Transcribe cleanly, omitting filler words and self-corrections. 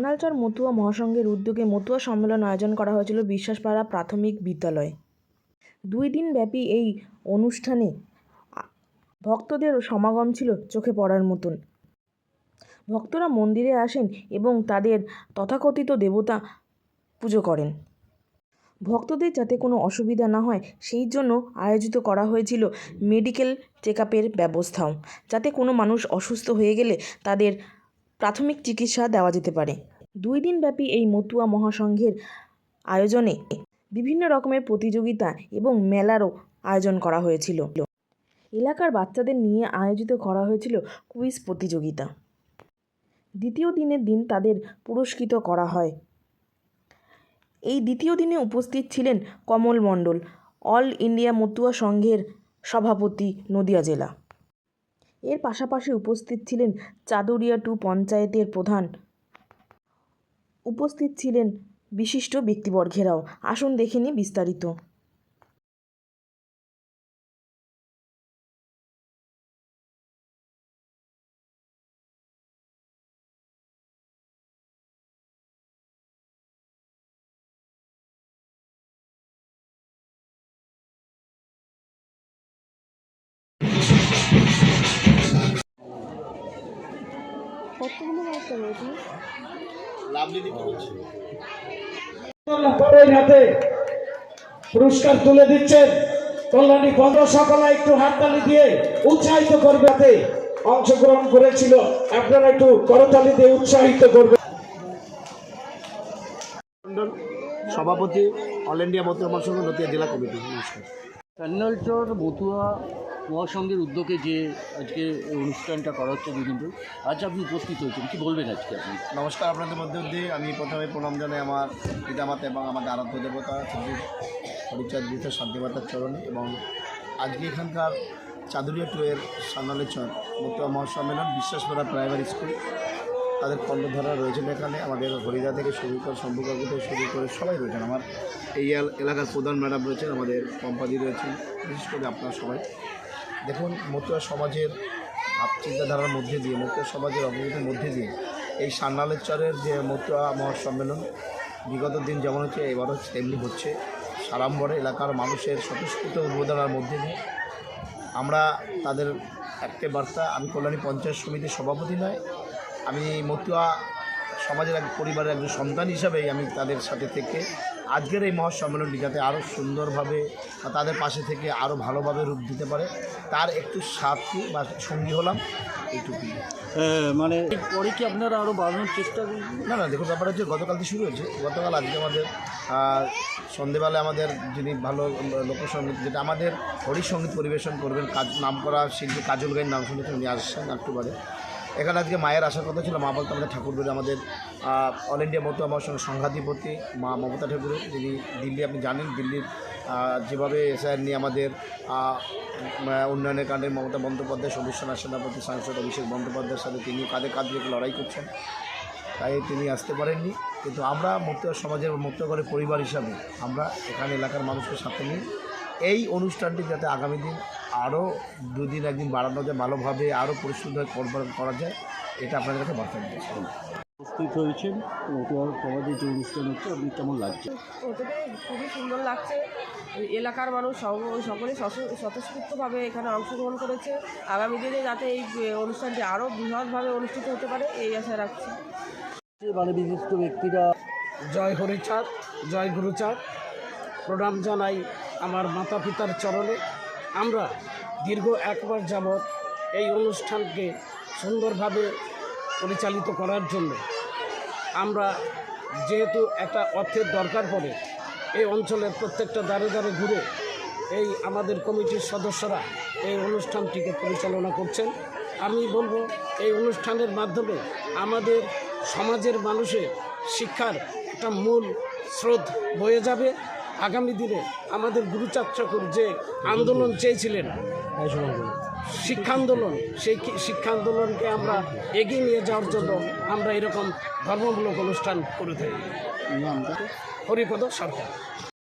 সান্যালচর মতুয়া মহাসংঘের উদ্যোগে মতুয়া সম্মেলন আয়োজন করা হয়েছিল বিশ্বাসপাড়া প্রাথমিক বিদ্যালয়ে। 2 দিনব্যাপী এই অনুষ্ঠানে ভক্তদের সমাগম ছিল চোখে পড়ার মতন। ভক্তরা মন্দিরে আসেন এবং তাদের তথাকথিত দেবতা পুজো করেন। ভক্তদের যাতে কোনো অসুবিধা না হয় সেই জন্য আয়োজিত করা হয়েছিল মেডিকেল চেকআপের ব্যবস্থাও, যাতে কোনো মানুষ অসুস্থ হয়ে গেলে তাদের প্রাথমিক চিকিৎসা দেওয়া যেতে পারে। 2 দিনব্যাপী এই মতুয়া মহাসংঘের আয়োজনে বিভিন্ন রকমের প্রতিযোগিতা এবং মেলারও আয়োজন করা হয়েছিল। এলাকার বাচ্চাদের নিয়ে আয়োজিত করা হয়েছিল কুইজ প্রতিযোগিতা। দ্বিতীয় দিনের দিন তাদের পুরস্কৃত করা হয়। এই দ্বিতীয় দিনে উপস্থিত ছিলেন কমল মণ্ডল, অল ইন্ডিয়া মতুয়া সংঘের সভাপতি, নদিয়া জেলা। এর পাশাপাশি উপস্থিত ছিলেন চাদুরিয়া 2 পঞ্চায়েতের প্রধান, উপস্থিত ছিলেন বিশিষ্ট ব্যক্তিবর্গেরাও। আসুন দেখে নিই বিস্তারিত। পুরস্কার তুলে দিচ্ছেন কল্যাণী বন্ধ, সকলে একটু হাততালি দিয়ে উৎসাহিত করবে। অংশগ্রহণ করেছিল, আপনারা একটু করতালি দিয়ে উৎসাহিত করবেন। সভাপতি, অল ইন্ডিয়া মতুয়া মহাসংঘ নদিয়া জেলা কমিটি। সান্যালচর মতুয়া মহাসংঘের উদ্যোগে যে আজকে অনুষ্ঠানটা করা হচ্ছে 2 দিন ধরে, আজ আপনি উপস্থিত হয়েছেন, কি বলবেন আজকে আপনি? নমস্কার, আপনাদের মধ্যে দিয়ে আমি প্রথমে প্রণাম জানাই আমার পিতামাতা এবং আমাদের আরাধ্য দেবতা হরিচাঁদ বৃদ্ধ শান্তিমাতার চরণে। এবং আজকে এখানকার চাদুরিয়া 2 এর সান্যালচর মতুয়া মহাসম্মেলন বিশ্বাসপাড়া প্রাইমারি স্কুল, তাদের কর্ণধারা রয়েছেন এখানে। আমাদের হরিদা থেকে শুরু করে শম্ভুকাকু থেকে শুরু করে সবাই রয়েছেন। আমার এই এলাকার প্রধান ম্যাডাম রয়েছেন, আমাদের পম্পাদি রয়েছেন, বিশেষ করে আপনারা সবাই। দেখুন, মতুয়া সমাজের চিন্তাধারার মধ্যে দিয়ে, মতুয়া সমাজের অগ্রগতির মধ্যে দিয়ে এই সান্যালচরের যে মতুয়া মহাসম্মেলন বিগত দিন যেমন হচ্ছে, এবারও তেমনি হচ্ছে। সাড়ম্বরে এলাকার মানুষের স্বতঃস্ফূর্ত উদ্বোধনার মধ্যে দিয়ে আমরা তাদের একটা বার্তা, আমি কল্যাণী পঞ্চায়েত সমিতির সভাপতি নয়, আমি মতুয়া সমাজের এক পরিবারের একজন সন্তান হিসাবেই আমি তাদের সাথে থেকে আজকের এই মহাসম্মেলনটি যাতে আরও সুন্দরভাবে বা তাদের পাশে থেকে আরও ভালোভাবে রূপ দিতে পারে, তার একটু সাথী বা সঙ্গী হলাম, এইটুকুই। মানে পরে কি আপনারা আরও বাড়ানোর চেষ্টা করবেন? না, দেখুন, ব্যাপার হচ্ছে গতকাল থেকে শুরু হয়েছে। গতকাল আজকে আমাদের সন্ধেবেলায় আমাদের যিনি ভালো লোকসঙ্গীত, যেটা আমাদের হরিসঙ্গীত পরিবেশন করবেন, নাম করা শিল্পী কাজল গাইয়ের নাম শুনেছেন, উনি আসছেন একটু বাদে। এখানে আজকে মায়ের আসার কথা ছিল। মা বলতে আমাদের ঠাকুরবাড়ি, আমাদের অল ইন্ডিয়া মতুয়া মহাসংঘ সংঘাধিপতি মা মমতা ঠাকুরের, যিনি দিল্লি, আপনি জানেন দিল্লির যেভাবে এসআইআর নিয়ে আমাদের উন্নয়নের কাণ্ডে মমতা বন্দ্যোপাধ্যায়, সদস্য সেনাপতি সাংসদ অভিষেক বন্দ্যোপাধ্যায়ের সাথে তিনি কাঁধে কাঁধ রেখে লড়াই করছেন, তাই তিনি আসতে পারেননি। কিন্তু আমরা মতুয়া সমাজের মতুয়া করে পরিবার হিসাবে আমরা এখানে এলাকার মানুষকে সাথে নিই। এই অনুষ্ঠানটি যাতে আগামী দিন আরও 2 দিন 1 দিন বাড়ানো যায়, ভালোভাবে আরও পরিশুদ্ধভাবে করা যায়, এটা আপনাদের কাছে বার্তা দিচ্ছি। উপস্থিত হয়েছেন মতুয়া সমাজের যে অনুষ্ঠান হচ্ছে, আপনি কেমন লাগছে? খুবই সুন্দর লাগছে। এলাকার মানুষ সকলেই স্বতঃস্ফূর্তভাবে এখানে অংশগ্রহণ করেছে। আগামী দিনে যাতে এই অনুষ্ঠানটি আরও বৃহৎভাবে অনুষ্ঠিত হতে পারে, এই আশা রাখছি। মানে বিশিষ্ট ব্যক্তিরা, জয় হরিচাঁদ, জয় গুরুচাঁদ, প্রণাম জানাই আমার মাতা পিতার চরণে। আমরা দীর্ঘ 1 মাস যাবৎ এই অনুষ্ঠানকে সুন্দরভাবে পরিচালিত করার জন্য আমরা, যেহেতু একটা অর্থের দরকার পড়ে, এই অঞ্চলের প্রত্যেকটা দ্বারে দ্বারে ঘুরে এই আমাদের কমিটির সদস্যরা এই অনুষ্ঠানটিকে পরিচালনা করছেন। আমি বলবো, এই অনুষ্ঠানের মাধ্যমে আমাদের সমাজের মানুষের শিক্ষার একটা মূল স্রোত বয়ে যাবে। আগামী দিনে আমাদের গুরুচাঁদ ঠাকুর যে আন্দোলন চেয়েছিলেন, শিক্ষা আন্দোলন, সেই শিক্ষা আন্দোলনকে আমরা এগিয়ে নিয়ে যাওয়ার জন্য আমরা এরকম ধর্মমূলক অনুষ্ঠান করে থাকি। হরিপদ সরকার।